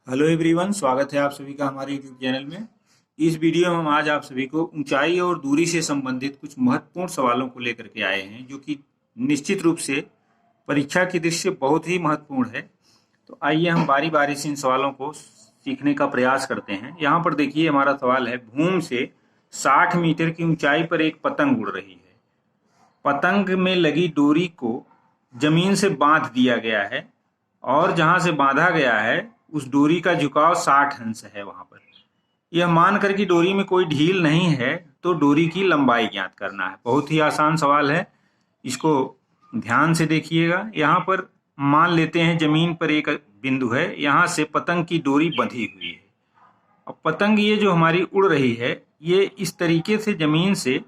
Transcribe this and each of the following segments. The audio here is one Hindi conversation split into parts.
हेलो एवरीवन, स्वागत है आप सभी का हमारे यूट्यूब चैनल में। इस वीडियो में हम आज आप सभी को ऊंचाई और दूरी से संबंधित कुछ महत्वपूर्ण सवालों को लेकर के आए हैं, जो कि निश्चित रूप से परीक्षा की दृष्टि से बहुत ही महत्वपूर्ण है। तो आइए हम बारी बारी से इन सवालों को सीखने का प्रयास करते हैं। यहाँ पर देखिए, हमारा सवाल है, भूमि से 60 मीटर की ऊंचाई पर एक पतंग उड़ रही है। पतंग में लगी डोरी को जमीन से बांध दिया गया है और जहां से बांधा गया है उस डोरी का झुकाव 60 अंश है। वहां पर यह मानकर कि डोरी में कोई ढील नहीं है, तो डोरी की लंबाई ज्ञात करना है। बहुत ही आसान सवाल है, इसको ध्यान से देखिएगा। यहाँ पर मान लेते हैं जमीन पर एक बिंदु है, यहाँ से पतंग की डोरी बंधी हुई है। अब पतंग ये जो हमारी उड़ रही है, ये इस तरीके से जमीन से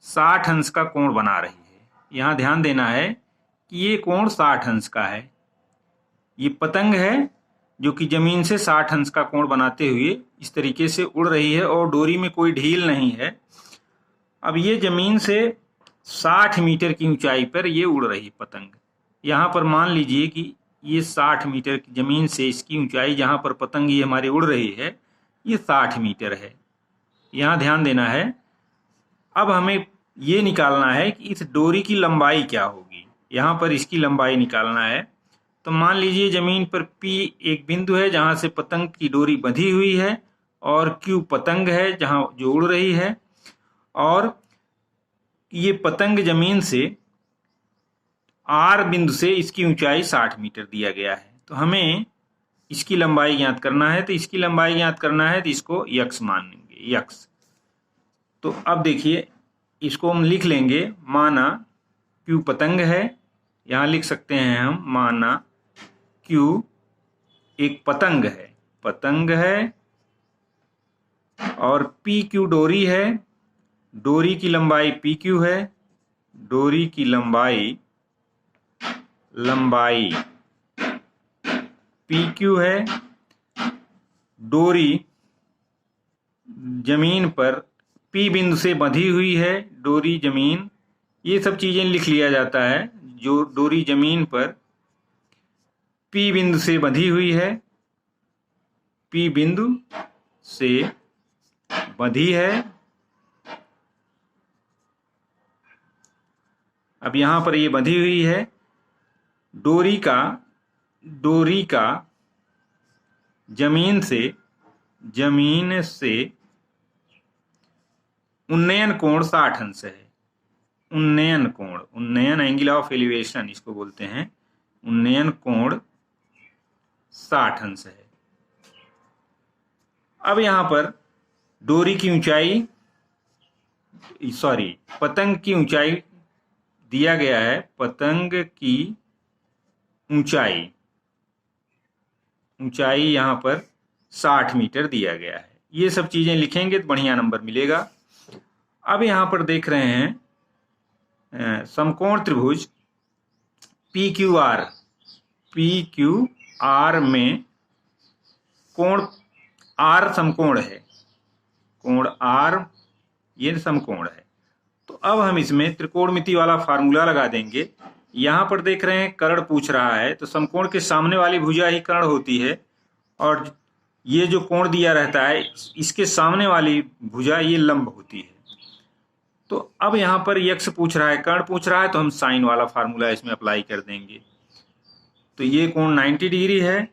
60 अंश का कोण बना रही है। यहाँ ध्यान देना है कि ये कोण 60 अंश का है। ये पतंग है जो कि जमीन से 60 अंश का कोण बनाते हुए इस तरीके से उड़ रही है और डोरी में कोई ढील नहीं है। अब ये जमीन से 60 मीटर की ऊंचाई पर ये उड़ रही पतंग। यहाँ पर मान लीजिए कि ये 60 मीटर की जमीन से इसकी ऊंचाई, जहाँ पर पतंग ये हमारी उड़ रही है, ये 60 मीटर है। यहाँ ध्यान देना है। अब हमें ये निकालना है कि इस डोरी की लंबाई क्या होगी। यहाँ पर इसकी लंबाई निकालना है। तो मान लीजिए जमीन पर P एक बिंदु है जहां से पतंग की डोरी बंधी हुई है, और Q पतंग है जहां जो उड़ रही है, और ये पतंग जमीन से R बिंदु से इसकी ऊंचाई 60 मीटर दिया गया है। तो हमें इसकी लंबाई ज्ञात करना है। तो इसकी लंबाई ज्ञात करना है तो इसको यक्स मान लेंगे, यक्स। तो अब देखिए, इसको हम लिख लेंगे, माना Q पतंग है, यहाँ लिख सकते हैं हम, माना Q एक पतंग है, पतंग है, और PQ डोरी है, डोरी की लंबाई PQ है, डोरी की लंबाई PQ है, डोरी जमीन पर P बिंदु से बंधी हुई है, डोरी जमीन, ये सब चीजें लिख लिया जाता है। जो डोरी जमीन पर P बिंदु से बंधी हुई है, P बिंदु से बंधी है। अब यहां पर ये बंधी हुई है। डोरी का जमीन से उन्नयन कोण 60 अंश है। उन्नयन कोण, उन्नयन एंगल ऑफ एलिवेशन इसको बोलते हैं। उन्नयन कोण 60 अंश है। अब यहां पर डोरी की ऊंचाई, पतंग की ऊंचाई दिया गया है। पतंग की ऊंचाई यहां पर 60 मीटर दिया गया है। ये सब चीजें लिखेंगे तो बढ़िया नंबर मिलेगा। अब यहां पर देख रहे हैं समकोण त्रिभुज PQR में कोण R समकोण है, कोण R ये समकोण है। तो अब हम इसमें त्रिकोणमिति वाला फार्मूला लगा देंगे। यहां पर देख रहे हैं कर्ण पूछ रहा है, तो समकोण के सामने वाली भुजा ही कर्ण होती है, और ये जो कोण दिया रहता है इसके सामने वाली भुजा ये लंब होती है। तो अब यहां पर यक्स पूछ रहा है, कर्ण पूछ रहा है, तो हम साइन वाला फार्मूला इसमें अप्लाई कर देंगे। तो ये कोण 90 डिग्री है,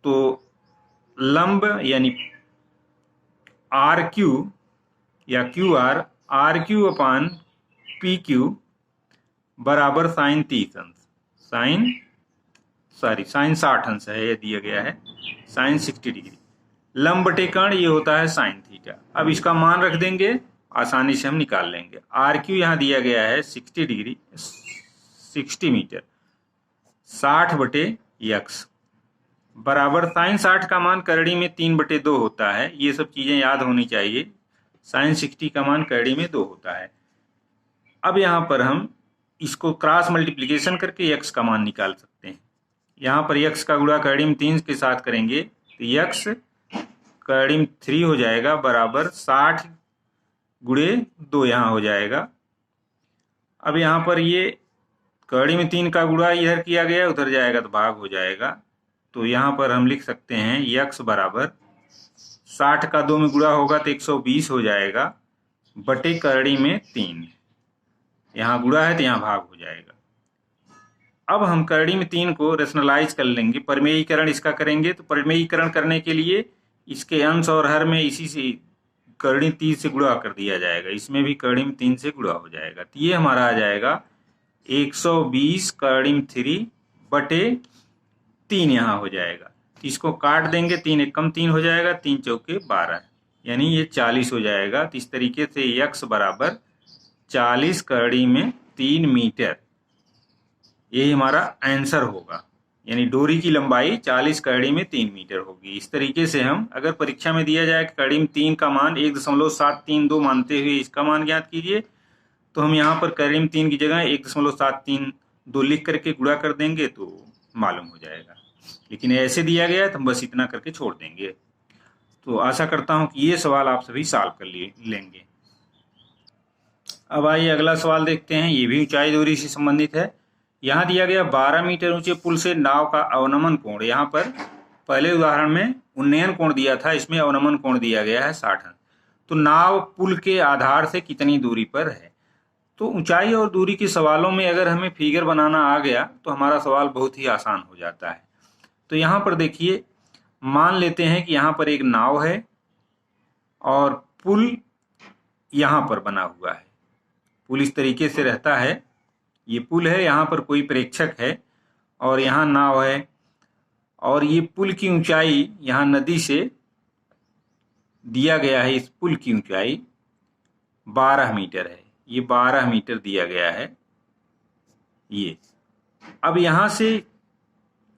तो लंब यानी RQ या QR, RQ अपान PQ बराबर साइन 30 अंश, साइन 60 अंश है, ये दिया गया है, साइन 60 डिग्री। लंब बटे कर्ण ये होता है साइन थीटा। अब इसका मान रख देंगे, आसानी से हम निकाल लेंगे। RQ यहाँ दिया गया है 60 डिग्री, 60 मीटर, 60 बटे यक्स बराबर साइन 60 का मान करड़ी में 3/2 होता है। ये सब चीजें याद होनी चाहिए। साइन 60 का मान करड़ी में 2 होता है। अब यहाँ पर हम इसको क्रॉस मल्टीप्लिकेशन करके यक्स का मान निकाल सकते हैं। यहाँ पर यक्स का गुणा करड़ी में 3 के साथ करेंगे तो यक्स करड़ी में 3 हो जाएगा, बराबर 60 गुणे 2 यहाँ हो जाएगा। अब यहाँ पर ये कड़ी में 3 का गुणा इधर किया गया, उधर जाएगा तो भाग हो जाएगा। तो यहाँ पर हम लिख सकते हैं यक्स बराबर 60 का 2 में गुणा होगा तो 120 हो जाएगा बटे करड़ी में 3। यहाँ गुणा है तो यहाँ भाग हो जाएगा। अब हम करड़ी में 3 को रेशनलाइज कर लेंगे, परिमेयीकरण इसका करेंगे। तो परिमेयीकरण करने के लिए इसके अंश और हर में इसी से करड़ी 3 से गुणा कर दिया जाएगा, इसमें भी करड़ी में 3 से गुणा हो जाएगा। तो ये हमारा आ जाएगा 120 करड़ी में 3 बटे 3 यहाँ हो जाएगा। तो इसको काट देंगे, 3 एक कम 3 हो जाएगा, 3 चौके 12, यानी ये 40 हो जाएगा। तो इस तरीके से यक्स बराबर 40 करड़ी में 3 मीटर, यही हमारा आंसर होगा। यानी डोरी की लंबाई 40 करड़ी में 3 मीटर होगी। इस तरीके से हम, अगर परीक्षा में दिया जाए कि करड़ी में 3 का मान 1.732 मानते हुए इसका मान ज्ञात कीजिए, तो हम यहाँ पर करड़ी में 3 की जगह 1.732 लिख करके गुणा कर देंगे तो मालूम हो जाएगा। लेकिन ऐसे दिया गया है तो हम बस इतना करके छोड़ देंगे। तो आशा करता हूँ कि ये सवाल आप सभी सॉल्व कर लेंगे। अब आइए अगला सवाल देखते हैं। ये भी ऊंचाई दूरी से संबंधित है। यहाँ दिया गया 12 मीटर ऊंचे पुल से नाव का अवनमन कोण, यहाँ पर पहले उदाहरण में उन्नयन कोण दिया था, इसमें अवनमन कोण दिया गया है 60 अंश। तो नाव पुल के आधार से कितनी दूरी पर है। तो ऊंचाई और दूरी के सवालों में अगर हमें फिगर बनाना आ गया तो हमारा सवाल बहुत ही आसान हो जाता है। तो यहाँ पर देखिए, मान लेते हैं कि यहाँ पर एक नाव है और पुल यहाँ पर बना हुआ है। पुल इस तरीके से रहता है, ये पुल है, यहाँ पर कोई प्रेक्षक है और यहाँ नाव है, और ये पुल की ऊंचाई यहाँ नदी से दिया गया है। इस पुल की ऊंचाई 12 मीटर है, ये 12 मीटर दिया गया है ये। अब यहाँ से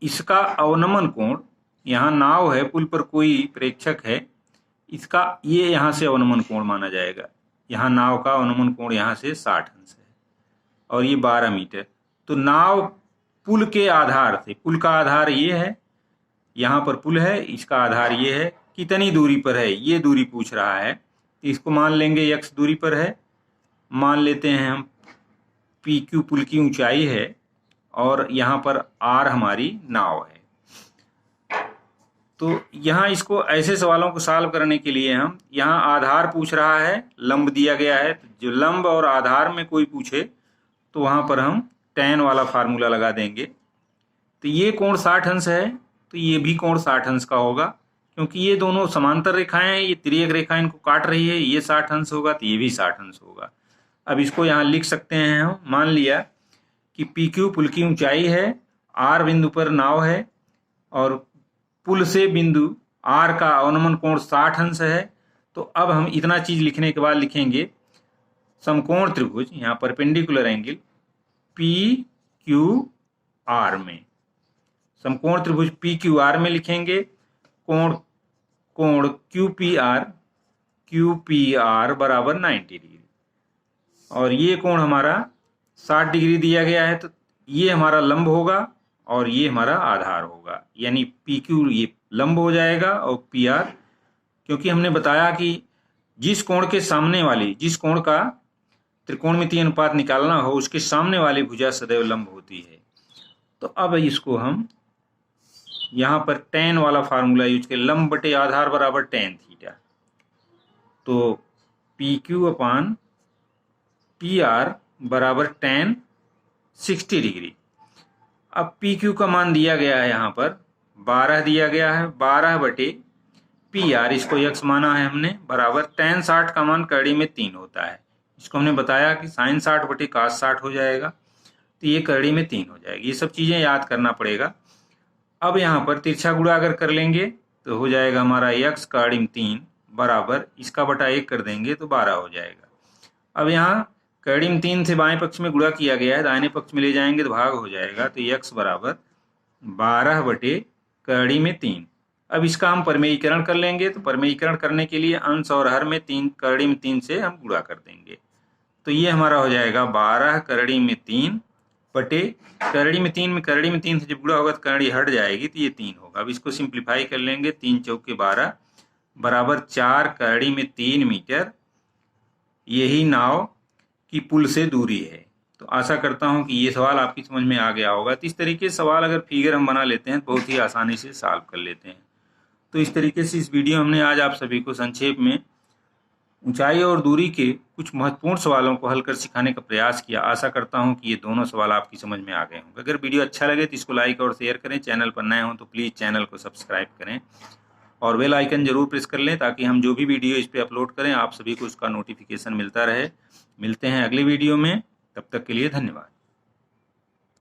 इसका अवनमन कोण, यहाँ नाव है, पुल पर कोई प्रेक्षक है, इसका ये यहाँ से अवनमन कोण माना जाएगा। यहाँ नाव का अवनमन कोण यहाँ से 60 अंश है और ये 12 मीटर। तो नाव पुल के आधार से, पुल का आधार ये है, यहाँ पर पुल है, इसका आधार ये है, कितनी दूरी पर है ये दूरी पूछ रहा है। इसको मान लेंगे x दूरी पर है, मान लेते हैं हम PQ पुल की ऊंचाई है और यहाँ पर R हमारी नाव है। तो यहाँ इसको ऐसे सवालों को सॉल्व करने के लिए हम, यहाँ आधार पूछ रहा है, लंब दिया गया है, तो जो लंब और आधार में कोई पूछे तो वहाँ पर हम tan वाला फार्मूला लगा देंगे। तो ये कोण 60 अंश है तो ये भी कोण 60 अंश का होगा, क्योंकि ये दोनों समांतर रेखाएं हैं, ये तिर्यक रेखा इनको काट रही है, ये 60 अंश होगा तो ये भी 60 अंश होगा। अब इसको यहाँ लिख सकते हैं हम, मान लिया कि PQ पुल की ऊंचाई है, R बिंदु पर नाव है और पुल से बिंदु R का अवनमन कोण 60 अंश है। तो अब हम इतना चीज लिखने के बाद लिखेंगे समकोण त्रिभुज, यहाँ परपेंडिकुलर एंगल PQR में, समकोण त्रिभुज PQR में लिखेंगे कोण QPR बराबर 90 डिग्री, और ये कोण हमारा 60 डिग्री दिया गया है। तो ये हमारा लंब होगा और ये हमारा आधार होगा, यानी PQ ये लंब हो जाएगा और PR, क्योंकि हमने बताया कि जिस कोण के सामने वाली, जिस कोण का त्रिकोणमितीय अनुपात निकालना हो उसके सामने वाली भुजा सदैव लंब होती है। तो अब इसको हम यहाँ पर tan वाला फार्मूला यूज करें, लंब बटे आधार बराबर tan थीटा। तो PQ अपान PR बराबर tan 60 डिग्री। अब PQ का मान दिया गया है, यहाँ पर 12 दिया गया है, 12 बटे PR, इसको x माना है हमने, बराबर tan 60 का मान करड़ी में 3 होता है। इसको हमने बताया कि sin 60 बटे cos 60 हो जाएगा, तो ये करड़ी में 3 हो जाएगी। ये सब चीज़ें याद करना पड़ेगा। अब यहाँ पर तिरछा गुणा अगर कर लेंगे तो हो जाएगा हमारा x करड़ी में 3 बराबर इसका बटा 1 कर देंगे तो 12 हो जाएगा। अब यहाँ करड़ी में 3 से बाएं पक्ष में गुणा किया गया है, दाहिने पक्ष में ले जाएंगे तो भाग हो जाएगा। तो x बराबर 12 बटे करड़ी में 3। अब इसका हम परिमेयीकरण कर लेंगे, तो परिमेयीकरण करने के लिए अंश और हर में 3, करड़ी में 3 से हम गुणा कर देंगे। तो ये हमारा हो जाएगा 12 करड़ी में 3 बटे करड़ी में 3 में, करड़ी में 3 से जब गुणा होगा तो करड़ी हट जाएगी तो ये 3 होगा। अब इसको सिंप्लीफाई कर लेंगे, 3 चौके 12 बराबर 4 करड़ी में 3 मीटर, यही नाव की पुल से दूरी है। तो आशा करता हूं कि ये सवाल आपकी समझ में आ गया होगा। तो इस तरीके से सवाल अगर फिगर हम बना लेते हैं तो बहुत ही आसानी से सॉल्व कर लेते हैं। तो इस तरीके से इस वीडियो हमने आज आप सभी को संक्षेप में ऊंचाई और दूरी के कुछ महत्वपूर्ण सवालों को हल कर सिखाने का प्रयास किया। आशा करता हूं कि ये दोनों सवाल आपकी समझ में आ गए होंगे। अगर वीडियो अच्छा लगे तो इसको लाइक और शेयर करें। चैनल पर नए हों तो प्लीज़ चैनल को सब्सक्राइब करें और बेल आइकन जरूर प्रेस कर लें ताकि हम जो भी वीडियो इस पर अपलोड करें आप सभी को उसका नोटिफिकेशन मिलता रहे। मिलते हैं अगली वीडियो में, तब तक के लिए धन्यवाद।